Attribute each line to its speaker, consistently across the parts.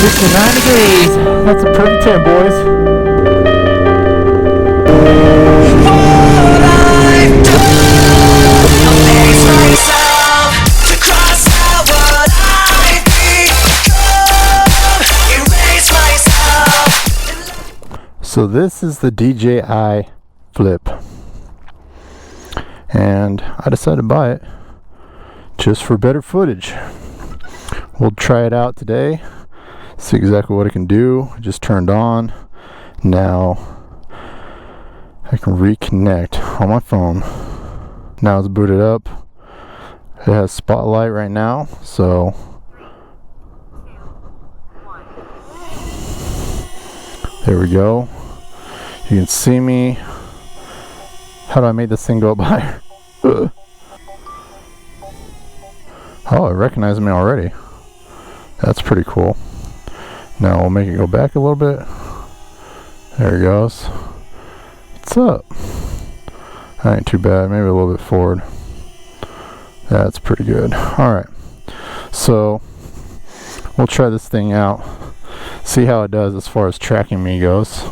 Speaker 1: 69 degrees. That's a perfect temp, boys. So this is the DJI Flip, and I decided to buy it just for better footage. We'll try it out today, see exactly what it can do. It just turned on. Now I can reconnect on my phone. Now it's booted up. It has spotlight right now, so there we go. You can see me. How do I make this thing go up higher? Oh, it recognized me already. That's pretty cool. Now we'll make it go back a little bit. There it goes. What's up? That ain't too bad. Maybe a little bit forward. That's pretty good. Alright. So we'll try this thing out. See how it does as far as tracking me goes.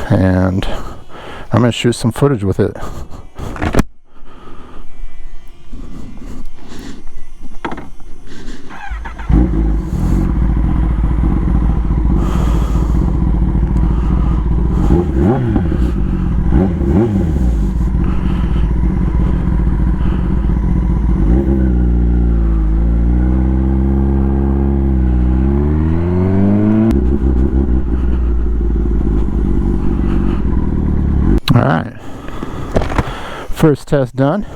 Speaker 1: And I'm going to shoot some footage with it. Alright, first test done.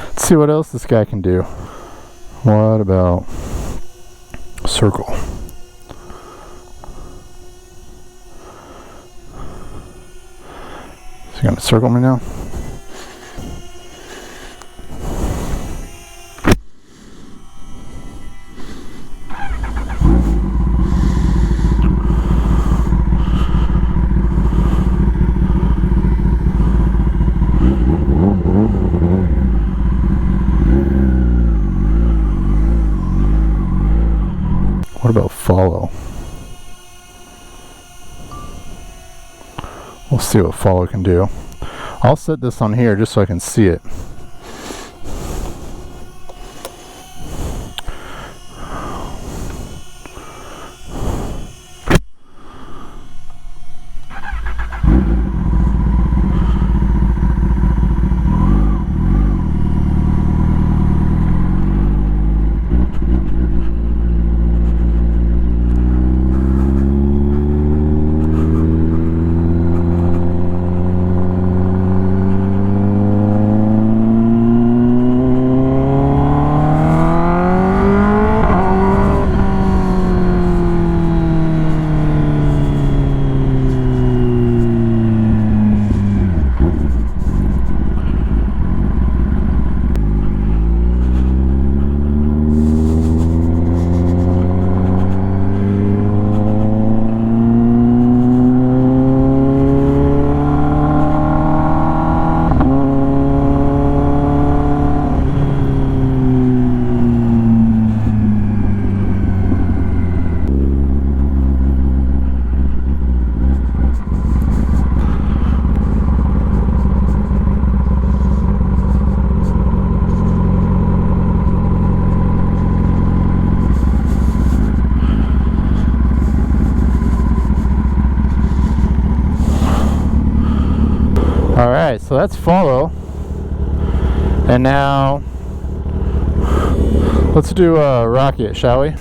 Speaker 1: Let's see what else this guy can do. What about circle? Is he gonna circle me now? What about follow? We'll see what follow can do. I'll set this on here just so I can see it. Alright, so that's follow. And now let's do a rocket, shall we?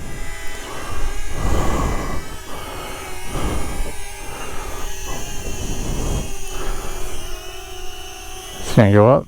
Speaker 1: It's gonna go up.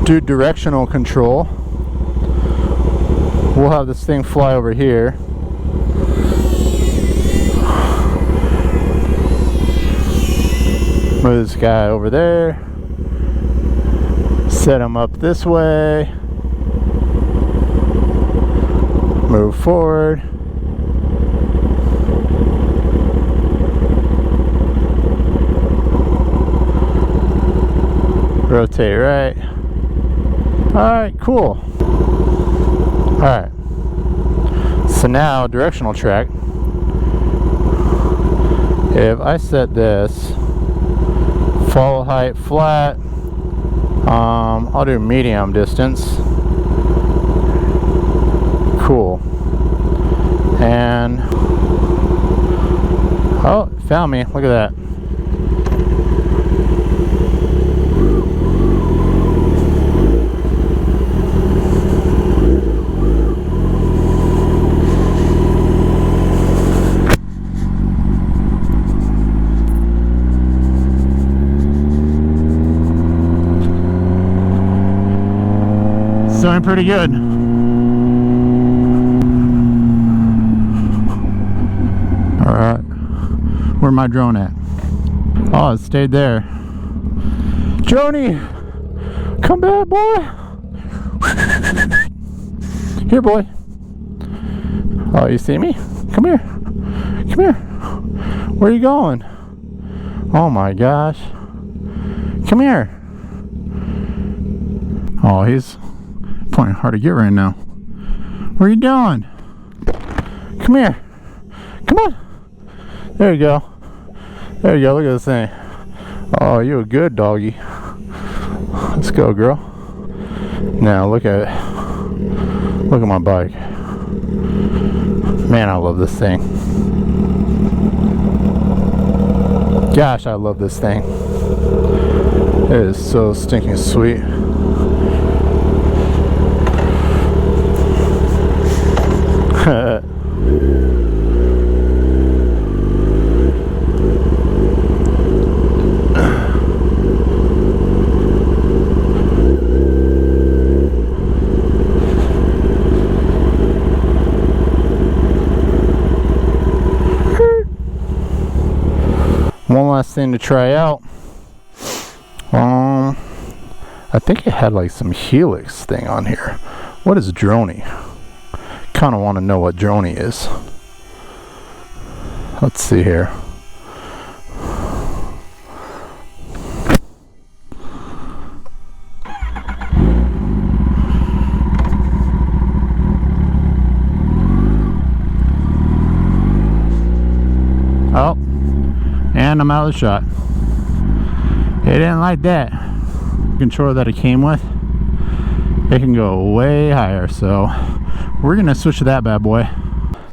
Speaker 1: Do directional control. We'll have this thing fly over here. Move this guy over there. Set him up this way. Move forward. Rotate right. Alright, cool. Alright. So now, directional track. If I set this follow height flat, I'll do medium distance. Cool. And oh, it found me. Look at that. Doing pretty good. Alright. Where's my drone at? Oh, it stayed there. Joni! Come back, boy! Here, boy. Oh, you see me? Come here. Come here. Where are you going? Oh my gosh. Come here. Oh, he's pointing hard to get right now. Where are you doing? Come here. Come on. There you go. There you go. Look at this thing. Oh, you a good doggy. Let's go, girl. Now look at it. Look at my bike. Man, I love this thing. Gosh, I love this thing. It is so stinking sweet. One last thing to try out. I think it had like some helix thing on here. What is Droney? Kind of want to know what Droney is. Let's see here. Oh, and I'm out of the shot. It didn't like that. Controller that it came with, it can go way higher, so we're gonna switch to that bad boy.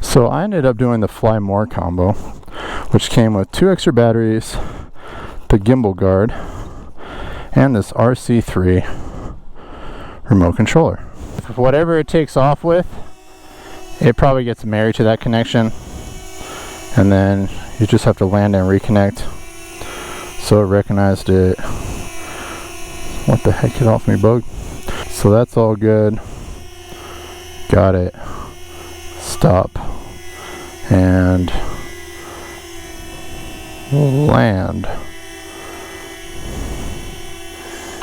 Speaker 1: So I ended up doing the Fly More combo, which came with 2 extra batteries, the gimbal guard, and this RC3 remote controller. Whatever it takes off with, it probably gets married to that connection, and then you just have to land and reconnect. So it recognized it. What the heck, get off me, bug. So that's all good. Got it. Stop. And land.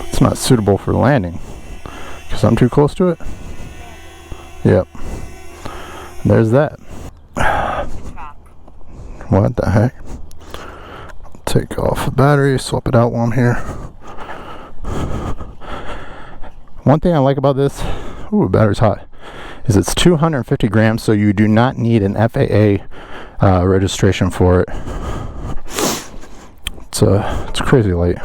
Speaker 1: It's not suitable for landing because I'm too close to it. Yep. There's that. What the heck? Take off the battery, swap it out while I'm here. One thing I like about this, ooh, battery's hot, is it's 250 grams, so you do not need an FAA registration for it. It's crazy light.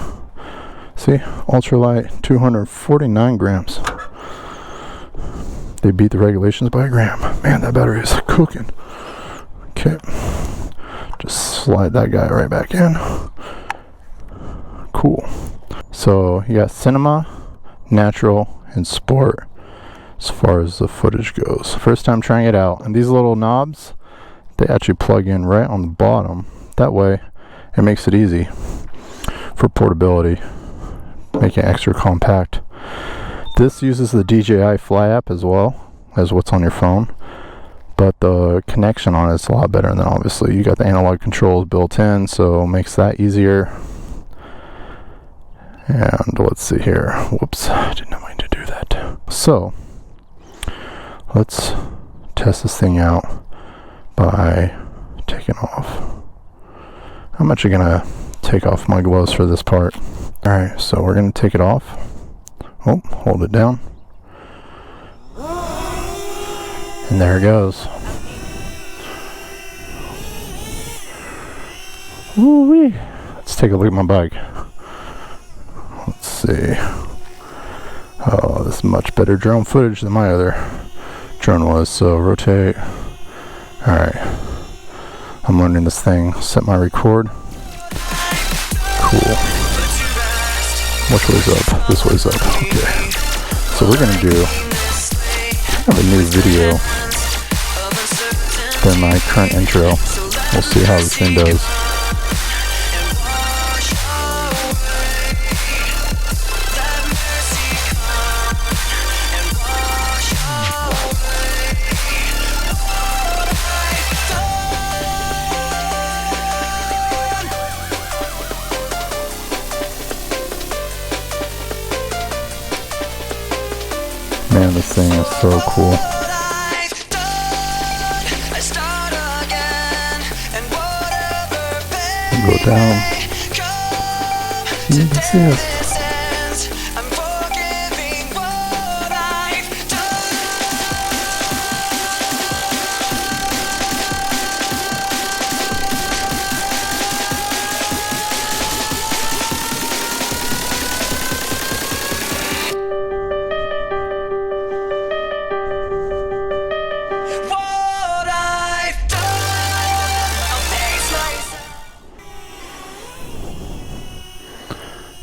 Speaker 1: See, ultralight, 249 grams. They beat the regulations by a gram. Man, that battery is cooking. Okay, just slide that guy right back in. Cool. So you got cinema, natural, and sport as far as the footage goes. First time trying it out, and these little knobs, they actually plug in right on the bottom. That way it makes it easy for portability, making it extra compact. This uses the DJI Fly app as well as what's on your phone, but the connection on it is a lot better. And then obviously you got the analog controls built in, so it makes that easier. And let's see here. Whoops, I did not mean to do that. So let's test this thing out by taking off. I'm actually gonna take off my gloves for this part. Alright, so we're gonna take it off. Oh, hold it down. And there it goes. Woo-wee. Let's take a look at my bike. Let's see. Oh, this is much better drone footage than my other drone was. So rotate. Alright. I'm learning this thing. Set my record. Cool. Which way's up? This way's up. Okay. So we're gonna do kind of a new video than my current intro. We'll see how this thing does. Man, this thing is so cool. Go down. You can see it.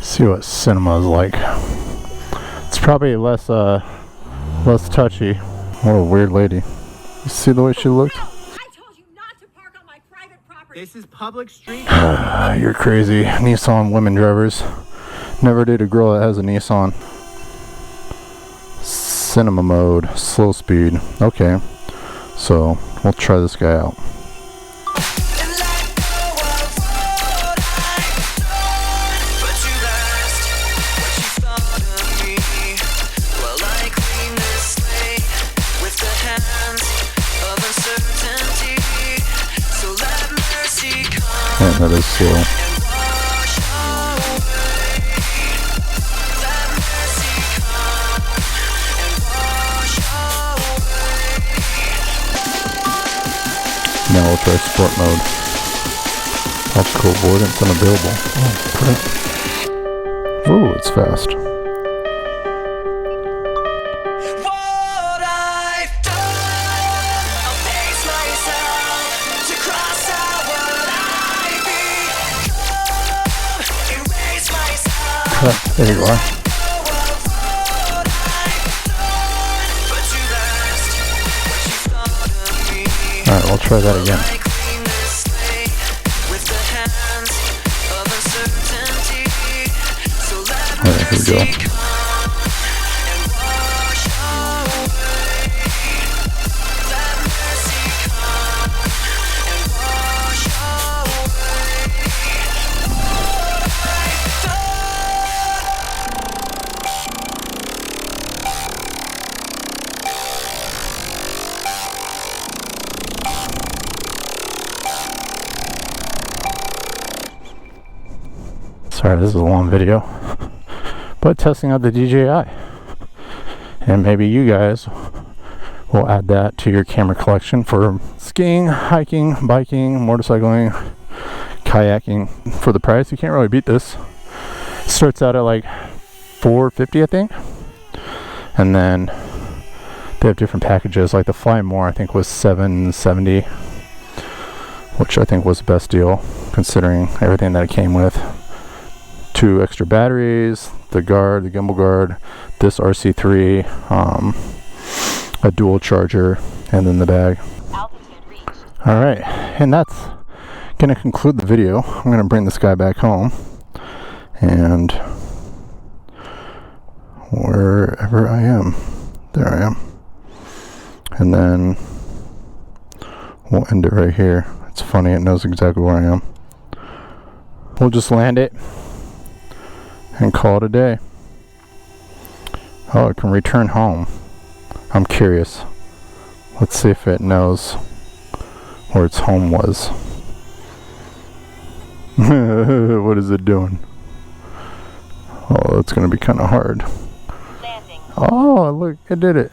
Speaker 1: See what cinema is like. It's probably less touchy. What a weird lady. You see the way she looked?
Speaker 2: I told you not to park on my private property.
Speaker 3: This is public street.
Speaker 1: You're crazy. Nissan women drivers. Never date a girl that has a Nissan. Cinema mode, slow speed. Okay, so we'll try this guy out. Oh, that is slow. Now we'll try sport mode. Obstacle avoidance unavailable. Oh, ooh, it's fast. There you are. Alright, we'll try that again. Alright, here we go. Sorry, this is a long video, but testing out the DJI, and maybe you guys will add that to your camera collection for skiing, hiking, biking, motorcycling, kayaking. For the price, you can't really beat this. It starts out at like $450, I think, and then they have different packages. Like the Fly More, I think, was $770, which I think was the best deal considering everything that it came with. 2 extra batteries, the guard, the gimbal guard, this RC3, a dual charger, and then the bag. Alright, and that's going to conclude the video. I'm going to bring this guy back home, and wherever I am, there I am. And then we'll end it right here. It's funny, it knows exactly where I am. We'll just land it, and call it a day. Oh, it can return home. I'm curious. Let's see if it knows where its home was. What is it doing? Oh, that's gonna be kind of hard.
Speaker 2: Landing.
Speaker 1: Oh, look, it did it.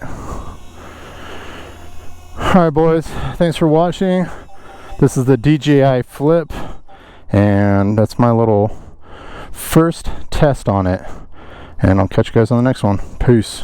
Speaker 1: Alright boys, thanks for watching. This is the DJI Flip, and that's my little first test on it. And I'll catch you guys on the next one. Peace.